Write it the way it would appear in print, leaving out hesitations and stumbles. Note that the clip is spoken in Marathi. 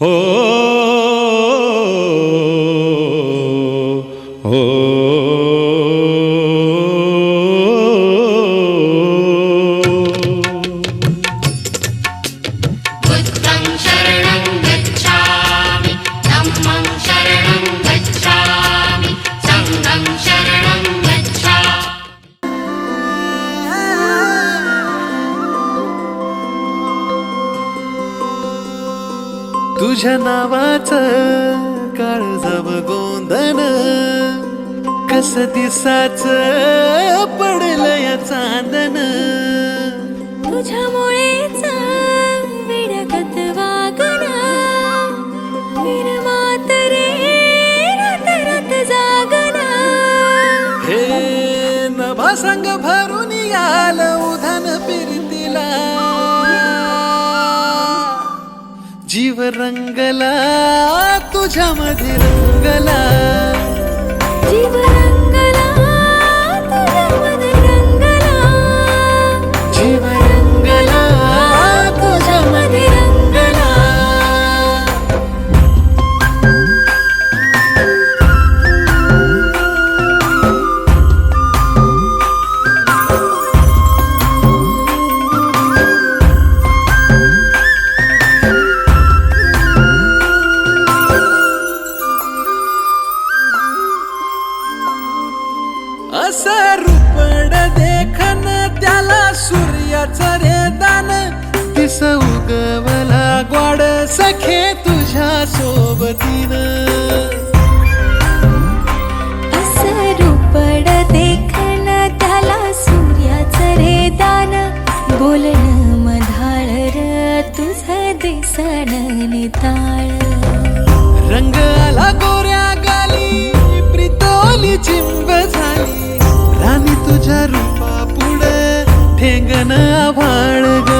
हो हो बुद्धं शरणं गच्छामि धम्मं शरणं गच्छामि संघं शरणं गच्छामि तुझ्या नावाचं काळजाव गोंधन कस दिसाच पडलं या चांदन तुझ्यामुळेच विडगत वागणं विरमात रे रात रात जागणं हे नभा संग भरून याल उधान फिरतीला जीव रंगला तुझ्यामध्ये रंगला जीव रंगला तुझ्यामध्ये रंगला जीव रंगला तुझ्यामध्ये रंगला असं रूपड देखन त्याला सूर्याचं रे दान दिस उगवला ग्वाड सखे तुझ्या सोबतीनं असं रूपड देखण त्याला सूर्याचं रे दान बोलणं मधाळ र तुझं दिसण निताळ रंग आला गोऱ्या गाली प्रितोली चिंब झाली राणी तुझ्या रूपा पुढे ठेंगण आभाळ ग